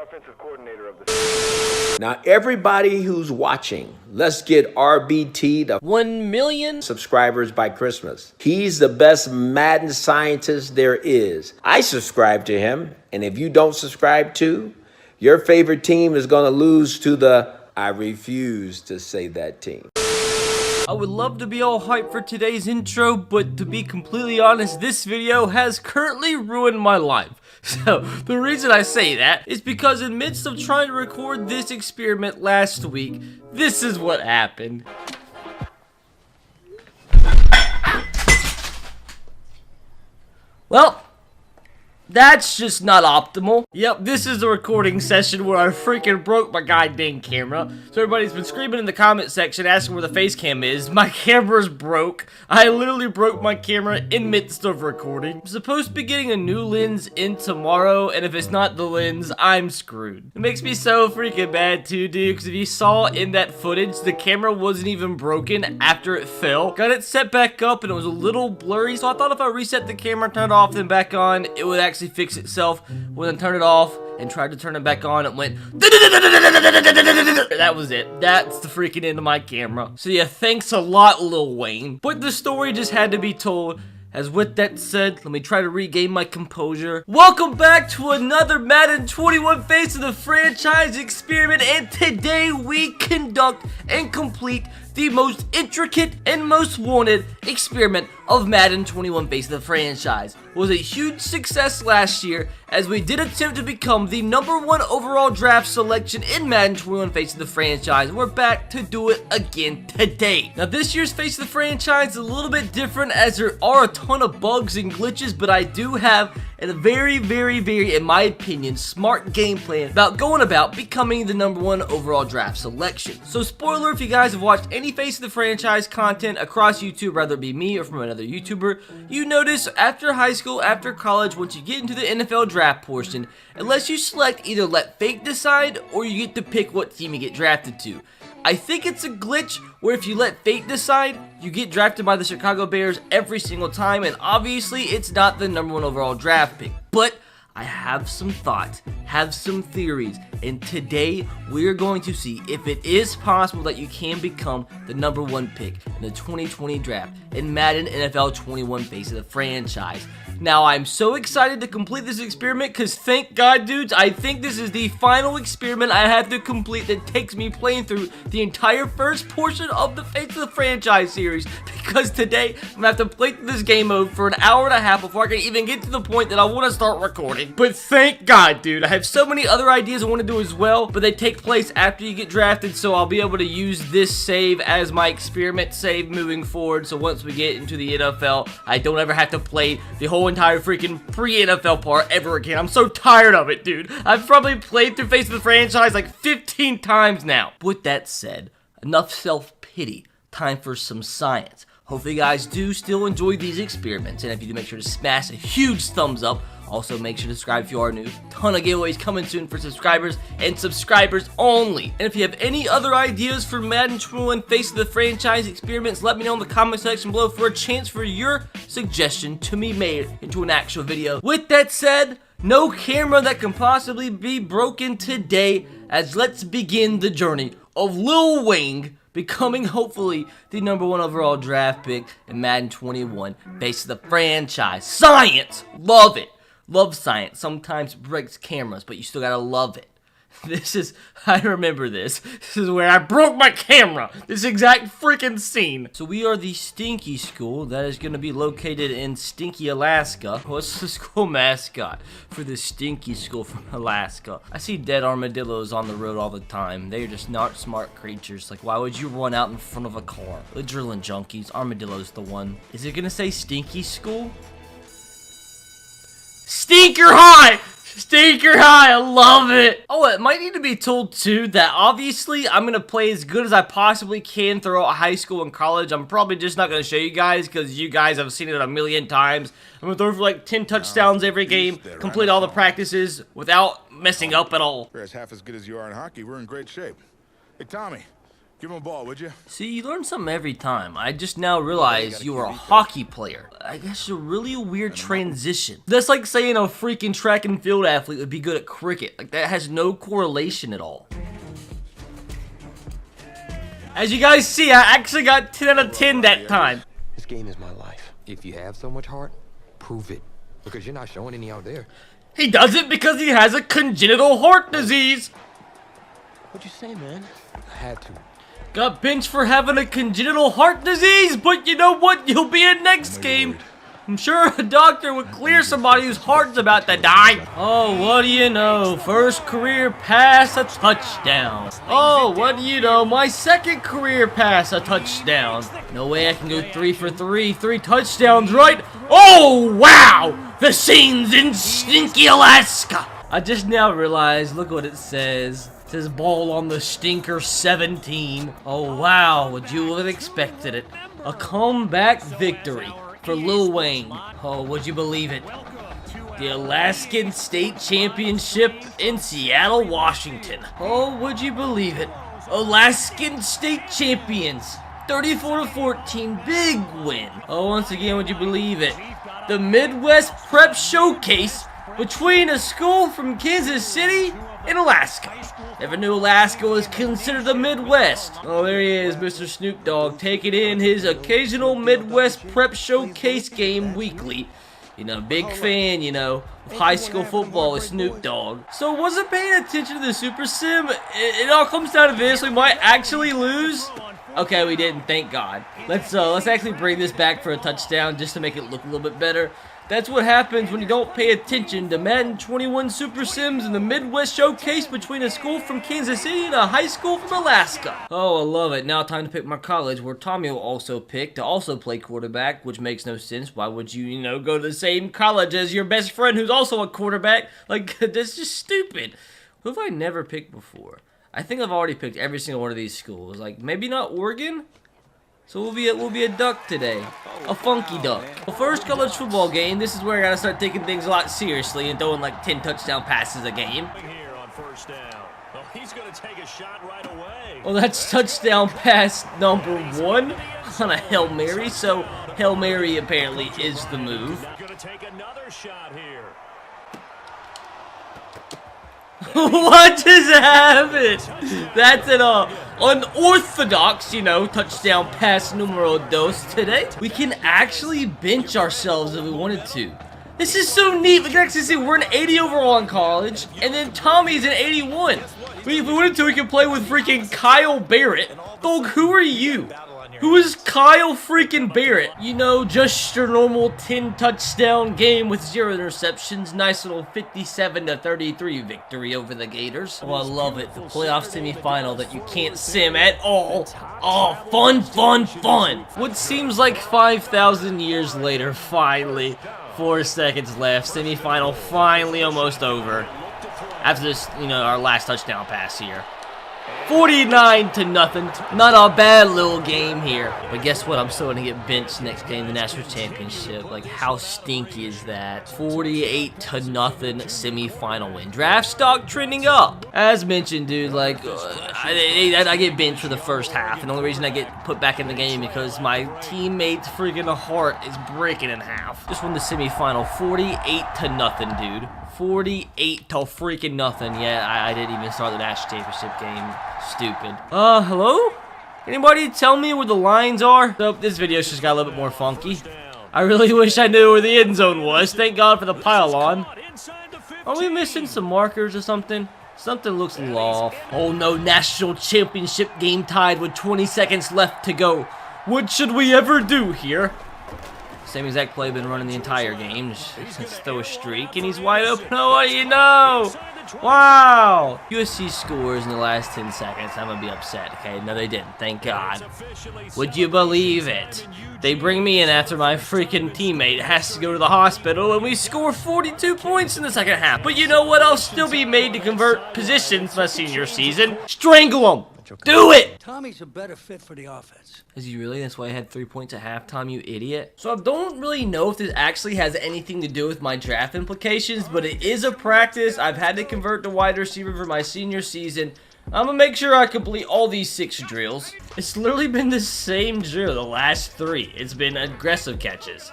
offensive coordinator of the... Now, everybody who's watching, let's get RBT to 1 million subscribers by Christmas. He's the best Madden scientist there is. I subscribe to him, and if you don't subscribe to, your favorite team is going to lose to the... I refuse to say that team. I would love to be all hyped for today's intro, but to be completely honest, this video has currently ruined my life. So, the reason I say that is because in midst of trying to record this experiment last week, this is what happened. Well, that's just not optimal. Yep, this is a recording session where I freaking broke my goddamn camera. So everybody's been screaming in the comment section asking where the face cam is. My camera's broke. I literally broke my camera in midst of recording. I'm supposed to be getting a new lens in tomorrow, and if it's not the lens, I'm screwed. It makes me so freaking bad too, dude, because if you saw in that footage, the camera wasn't even broken after it fell. Got it set back up, and it was a little blurry, so I thought if I reset the camera, turned it off, then back on, it would actually fix itself. When I turned it off and tried to turn it back on, it went that was it. That's the freaking end of my camera. So yeah, thanks a lot, Lil Wayne. But the story just had to be told. As with that said, let me try to regain my composure. Welcome back to another Madden 21 Face of the Franchise experiment, and today we conduct and complete the most intricate and most wanted experiment of Madden 21 Face of the Franchise. It was a huge success last year as we did attempt to become the #1 overall draft selection in Madden 21 Face of the Franchise. We're back to do it again today. Now this year's Face of the Franchise is a little bit different as there are a ton of bugs and glitches, but I do have a very, in my opinion, smart game plan about going about becoming the #1 overall draft selection. So spoiler, if you guys have watched any Face of the Franchise content across YouTube, whether it be me or from another YouTuber, you notice after high school, after college, once you get into the NFL draft portion, unless you select either let fate decide or you get to pick what team you get drafted to. I think it's a glitch where if you let fate decide, you get drafted by the Chicago Bears every single time, and obviously it's not the #1 overall draft pick. But I have some thoughts, have some theories, and today we're going to see if it is possible that you can become the #1 pick in the 2020 draft in Madden NFL 21 Face of the Franchise. Now, I'm so excited to complete this experiment because thank God, dudes, I think this is the final experiment I have to complete that takes me playing through the entire first portion of the Face of the Franchise series, because today I'm going to have to play through this game mode for an hour and a half before I can even get to the point that I want to start recording. But thank God, dude, I have so many other ideas I want to do as well, but they take place after you get drafted, so I'll be able to use this save as my experiment save moving forward, so once we get into the NFL, I don't ever have to play the whole entire freaking pre-NFL part ever again. I'm so tired of it, dude. I've probably played through Face of the Franchise like 15 times now. With that said, enough self-pity. Time for some science. Hopefully you guys do still enjoy these experiments, and if you do, make sure to smash a huge thumbs up. Also, make sure to subscribe if you are new. Ton of giveaways coming soon for subscribers and subscribers only. And if you have any other ideas for Madden 21 Face of the Franchise experiments, let me know in the comment section below for a chance for your suggestion to be made into an actual video. With that said, no camera that can possibly be broken today, as let's begin the journey of Lil Wayne becoming hopefully the #1 overall draft pick in Madden 21 Face of the Franchise. Science! Love it! Love science. Sometimes breaks cameras, but you still gotta love it. This is, I remember this. This is where I broke my camera. This exact freaking scene. So we are the Stinky School that is going to be located in Stinky, Alaska. What's the school mascot for the Stinky School from Alaska? I see dead armadillos on the road all the time. They're just not smart creatures. Like, why would you run out in front of a car? The drilling junkies. Armadillo's the one. Is it going to say Stinky School? Stinker High! Stinker High, I love it! Oh, it might need to be told too that obviously I'm going to play as good as I possibly can throughout high school and college. I'm probably just not going to show you guys because you guys have seen it a million times. I'm going to throw for like 10 touchdowns every game, complete all the practices without messing up at all. You're as half as good as you are in hockey. We're in great shape. Hey, Tommy, Give him a ball, would you? See, you learn something every time. I just now realize you are a hockey player. I guess it's a really weird transition. That's like saying a freaking track and field athlete would be good at cricket. Like, that has no correlation at all. As you guys see, I actually got 10 out of 10 that time. This game is my life. If you have so much heart, prove it. Because you're not showing any out there. He does it because he has a congenital heart disease. What'd you say, man? I had to. Got benched for having a congenital heart disease, but you know what? You'll be in next game. I'm sure a doctor would clear somebody whose heart's about to die. Oh, what do you know? First career pass, a touchdown. Oh, what do you know? My second career pass, a touchdown. No way I can go 3 for 3. 3 touchdowns, right? Oh, wow! The scene's in stinky Alaska. I just now realized, look what it says. It says ball on the stinker 17. Oh, wow. Would you have expected it? A comeback victory for Lil Wayne. Oh, would you believe it? The Alaskan State Championship in Seattle, Washington. Oh, would you believe it? Alaskan State Champions. 34-14, big win. Oh, once again, would you believe it? The Midwest Prep Showcase between a school from Kansas City and Alaska. Never knew Alaska was considered the Midwest. Oh, there he is, Mr. Snoop Dogg, taking in his occasional Midwest Prep Showcase game weekly. You know, big fan, you know, of high school football with Snoop Dogg. So wasn't paying attention to the Super Sim. It all comes down to this. We might actually lose. Okay, we didn't, thank God. Let's actually bring this back for a touchdown just to make it look a little bit better. That's what happens when you don't pay attention to Madden 21 Super Sims and the Midwest Showcase between a school from Kansas City and a high school from Alaska. Oh, I love it. Now time to pick my college, where Tommy will also pick to also play quarterback, which makes no sense. Why would you, go to the same college as your best friend who's also a quarterback? Like, that's just stupid. Who have I never picked before? I think I've already picked every single one of these schools. Like, maybe not Oregon? So we'll be a duck today. A funky duck. Well, first college football game, this is where I gotta start taking things a lot seriously and throwing like 10 touchdown passes a game. Here on first down. Oh, he's gonna take a shot right away. Well, that's touchdown pass number 1 on a Hail Mary, so Hail Mary apparently is the move. Gonna take another shot here. What just happened? That's an unorthodox, touchdown pass numero dos today. We can actually bench ourselves if we wanted to. This is so neat. We can actually see we're an 80 overall in college, and then Tommy's an 81. If we wanted to, we can play with freaking Kyle Barrett. Dog, who are you? Who is Kyle freaking Barrett? Just your normal 10 touchdown game with 0 interceptions. Nice little 57-33 victory over the Gators. Oh, I love it. The playoff semifinal that you can't sim at all. Oh, fun, fun, fun. What seems like 5,000 years later, finally. 4 seconds left. Semifinal finally almost over. After this, our last touchdown pass here. 49-0. Not a bad little game here. But guess what? I'm still going to get benched next game, the national championship. Like, how stinky is that? 48-0 semifinal win. Draft stock trending up. As mentioned, dude, like, I get benched for the first half. And the only reason I get put back in the game because my teammate's freaking heart is breaking in half. Just won the semifinal. 48-0, dude. 48-0. Yeah, I didn't even start the national championship game. Stupid. Hello? Anybody tell me where the lines are? So, this video's just got a little bit more funky. I really wish I knew where the end zone was. Thank God for the pylon. Are we missing some markers or something? Something looks a little off. Oh no, national championship game tied with 20 seconds left to go. What should we ever do here? Same exact play been running the entire game. Let's throw a streak, and he's wide open. Oh, what do you know? Wow! USC scores in the last 10 seconds. I'm gonna be upset, okay? No, they didn't. Thank God. Would you believe it? They bring me in after my freaking teammate has to go to the hospital, and we score 42 points in the second half. But you know what? I'll still be made to convert positions my senior season. Strangle them! Do it! Tommy's a better fit for the offense. Is he really? That's why I had 3 points at halftime, you idiot. So I don't really know if this actually has anything to do with my draft implications, but it is a practice. I've had to convert to wide receiver for my senior season. I'm gonna make sure I complete all these 6 drills. It's literally been the same drill the last 3. It's been aggressive catches.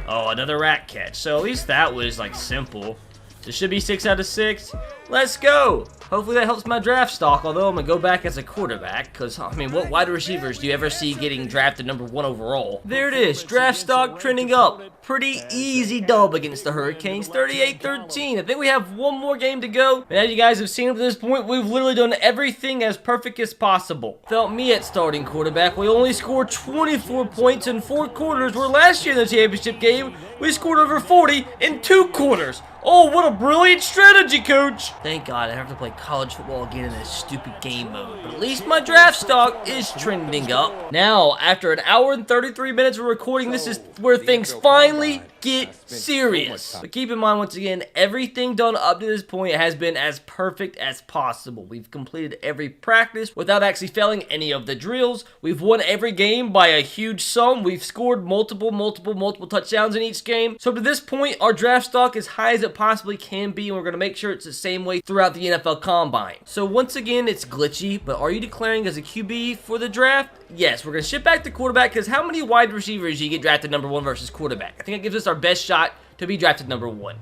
Oh, another rat catch. So at least that was like simple. This should be 6 out of 6. Let's go. Hopefully that helps my draft stock, although I'm going to go back as a quarterback, because, I mean, what wide receivers do you ever see getting drafted number 1 overall? There it is, draft stock trending up. Pretty easy dub against the Hurricanes, 38-13. I think we have one more game to go, and as you guys have seen up to this point, we've literally done everything as perfect as possible. Felt me at starting quarterback. We only scored 24 points in 4 quarters, where last year in the championship game, we scored over 40 in 2 quarters. Oh, what a brilliant strategy, coach! Thank God I have to play college football again in this stupid game mode. But at least my draft stock is trending up. Now, after an hour and 33 minutes of recording, this is where things finally get serious. But keep in mind, once again, everything done up to this point has been as perfect as possible. We've completed every practice without actually failing any of the drills. We've won every game by a huge sum. We've scored multiple touchdowns in each game. So up to this point, our draft stock is high as it possibly can be, and we're going to make sure it's the same way throughout the NFL Combine. So once again, it's glitchy, but are you declaring as a QB for the draft? Yes, we're going to shift back to quarterback, because how many wide receivers do you get drafted number 1 versus quarterback? I think it gives us our best shot to be drafted number 1.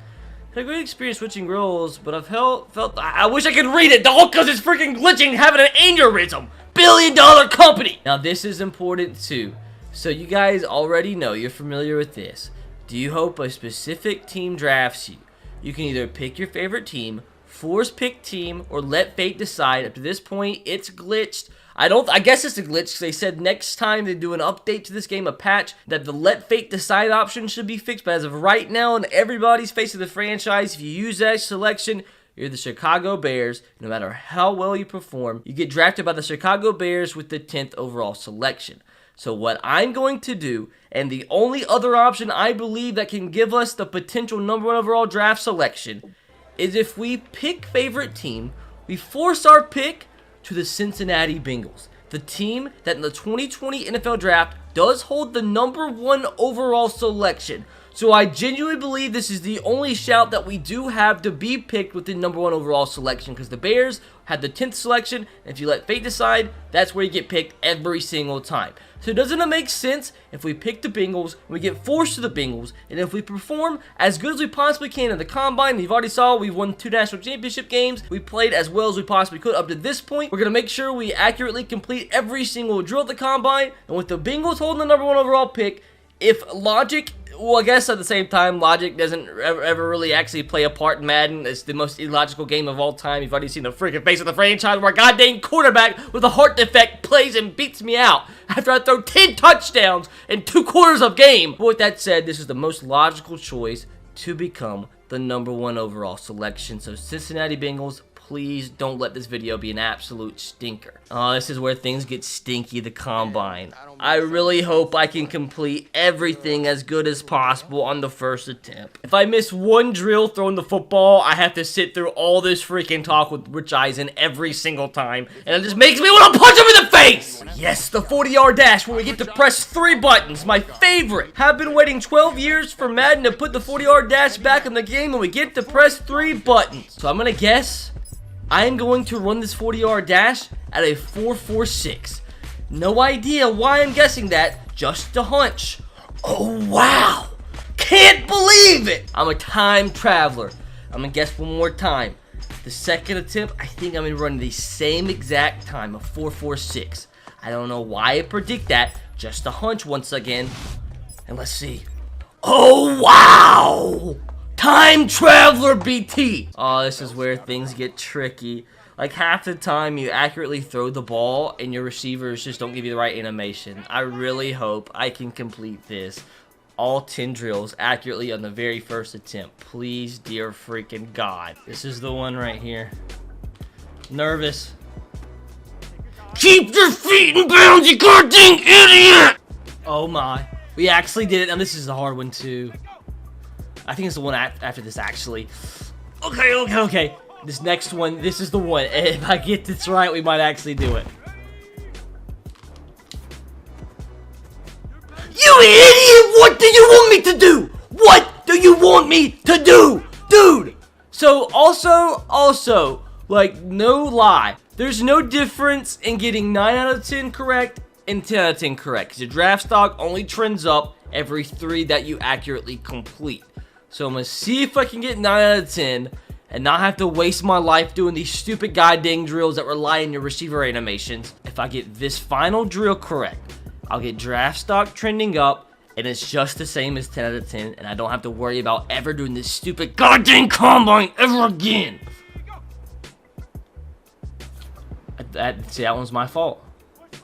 Had a great experience switching roles, but I've felt I wish I could read it, all because it's freaking glitching, having an aneurysm. $1 billion company. Now this is important too. So you guys already know, you're familiar with this. Do you hope a specific team drafts you? You can either pick your favorite team, force pick team, or let fate decide. Up to this point, it's glitched. I guess it's a glitch because they said next time they do an update to this game, a patch, that the let fate decide option should be fixed. But as of right now, in everybody's face of the franchise, if you use that selection, you're the Chicago Bears. No matter how well you perform, you get drafted by the Chicago Bears with the 10th overall selection. So what I'm going to do, and the only other option I believe that can give us the potential number 1 overall draft selection, is if we pick favorite team, we force our pick to the Cincinnati Bengals, the team that in the 2020 NFL Draft does hold the number 1 overall selection. So I genuinely believe this is the only shout that we do have to be picked with the number 1 overall selection, because the Bears had the 10th selection, and if you let fate decide, that's where you get picked every single time. So doesn't it make sense if we pick the Bengals, we get forced to the Bengals, and if we perform as good as we possibly can in the Combine, you've already saw we've won 2 national championship games, we played as well as we possibly could up to this point, we're going to make sure we accurately complete every single drill at the Combine, and with the Bengals holding the number 1 overall pick, if logic, well, I guess at the same time, logic doesn't ever really actually play a part in Madden. It's the most illogical game of all time. You've already seen the freaking face of the franchise where a goddamn quarterback with a heart defect plays and beats me out after I throw 10 touchdowns in 2 quarters of game. But with that said, this is the most logical choice to become the number 1 overall selection. So Cincinnati Bengals, please don't let this video be an absolute stinker. Oh, this is where things get stinky, the Combine. I really hope I can complete everything as good as possible on the first attempt. If I miss one drill throwing the football, I have to sit through all this freaking talk with Rich Eisen every single time, and it just makes me want to punch him in the face! Yes, the 40-yard dash where we get to press 3 buttons, my favorite. Have been waiting 12 years for Madden to put the 40-yard dash back in the game, and we get to press 3 buttons. So I'm gonna guess I am going to run this 40-yard dash at a 4.46. No idea why I'm guessing that, just a hunch. Oh, wow. Can't believe it. I'm a time traveler. I'm going to guess one more time. The second attempt, I think I'm going to run the same exact time, a 4.46. I don't know why I predict that, just a hunch once again. And let's see. Oh, wow. Time Traveler BT! Oh, this is where things get tricky. Like, half the time you accurately throw the ball and your receivers just don't give you the right animation. I really hope I can complete this. All 10 drills accurately on the very first attempt. Please, dear freaking God. This is the one right here. Nervous. Keep your feet in bounds, you goddamn idiot! Oh my. We actually did it. Now this is a hard one too. I think it's the one after this, actually. Okay. This next one, this is the one. If I get this right, we might actually do it. You idiot! What do you want me to do? What do you want me to do? Dude! So, also, Like, no lie. There's no difference in getting 9 out of 10 correct and 10 out of 10 correct. Because your draft stock only trends up every 3 that you accurately complete. So I'm going to see if I can get 9 out of 10 and not have to waste my life doing these stupid goddamn drills that rely on your receiver animations. If I get this final drill correct, I'll get draft stock trending up, and it's just the same as 10 out of 10, and I don't have to worry about ever doing this stupid goddamn combine ever again. See, that one's my fault.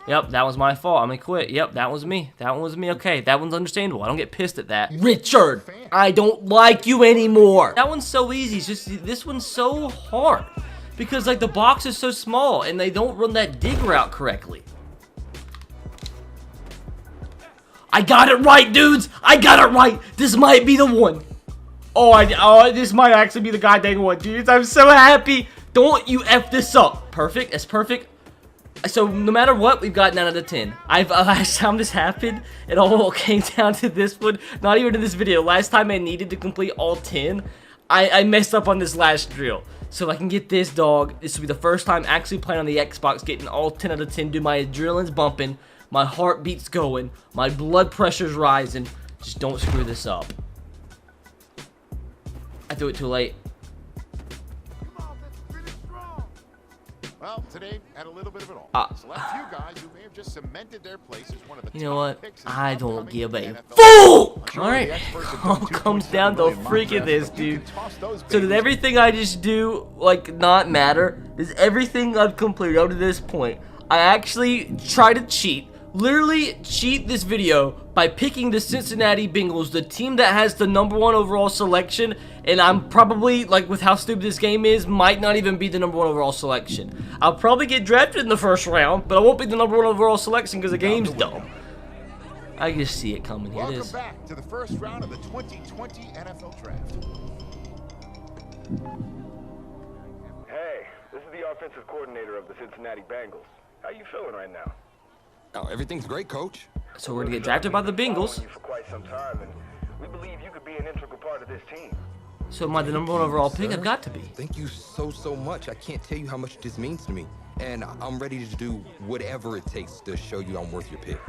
Yep, that was my fault. I'm gonna quit. Yep, that was me. That one was me. Okay, that one's understandable. I don't get pissed at that. Richard, I don't like you anymore. That one's so easy. It's just this one's so hard because like the box is so small and they don't run that dig route correctly. I got it right, dudes. I got it right. This might be the one. Oh, this might actually be the goddamn one, dudes. I'm so happy. Don't you F this up. Perfect. That's perfect. So no matter what, we've got 9 out of 10. Last time this happened, it all came down to this one. Not even in this video. Last time I needed to complete all 10, I messed up on this last drill. So if I can get this, dog, this will be the first time actually playing on the Xbox, getting all 10 out of 10. Dude, my adrenaline's bumping, my heartbeat's going, my blood pressure's rising. Just don't screw this up. I threw it too late. Well, today had a little bit of it all. Select few guys who may have just cemented their place as one of the You know what? top picks in I the don't upcoming give a NFL. fool! Sure, Alright, the experts have all done comes 2.7 down to million mock freaking drafts, this, but you dude. can toss those So did babies everything I just do, like, not matter? Does everything I've completed up to this point, I actually try to cheat, literally cheat this video by picking the Cincinnati Bengals, the team that has the #1 overall selection, and I'm probably, like, with how stupid this game is, might not even be the #1 overall selection. I'll probably get drafted in the first round, but I won't be the #1 overall selection because the game's dumb. I just see it coming. Here it Welcome is. back to the first round of the 2020 NFL Draft. Hey, this is the offensive coordinator of the Cincinnati Bengals. How you feeling right now? Oh, everything's great, Coach. So we're gonna get drafted by the We've been Bengals. following you for quite some time, and we believe you could be an integral part of this team. So am I the #1 overall pick? I've got to be. Thank you so much. I can't tell you how much this means to me. And I'm ready to do whatever it takes to show you I'm worth your pick.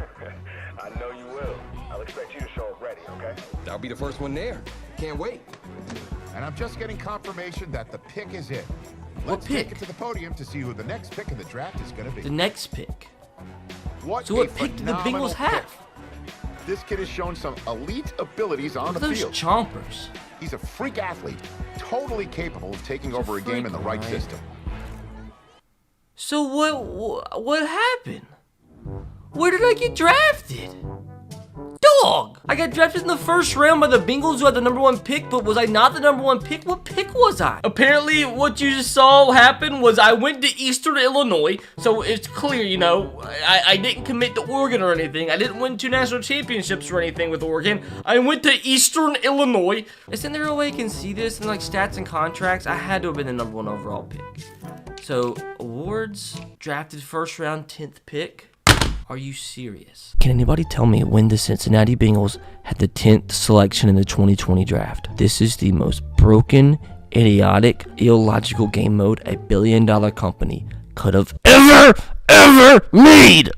I know you will. I'll expect you to show up ready, okay? I'll be the first one there. Can't wait. And I'm just getting confirmation that the pick is it. What Let's take pick? it to the podium to see who the next pick in the draft is going to be. The next pick. What So a what pick do the phenomenal Bengals have? pick. This kid has shown some elite abilities on Look at the those field. chompers. He's a freak athlete, totally capable of taking over a game in the right freak, system. So what happened? Where did I get drafted? Dog! I got drafted in the first round by the Bengals who had the #1 pick, but was I not the #1 pick? What pick was I? Apparently, what you just saw happen was I went to Eastern Illinois, so it's clear, you know, I didn't commit to Oregon or anything. I didn't win 2 national championships or anything with Oregon. I went to Eastern Illinois. Isn't there a way I can see this in, like, stats and contracts? I had to have been the #1 overall pick. So, awards, drafted first round, 10th pick. Are you serious? Can anybody tell me when the Cincinnati Bengals had the 10th selection in the 2020 draft? This is the most broken, idiotic, illogical game mode a billion-dollar company could have ever made.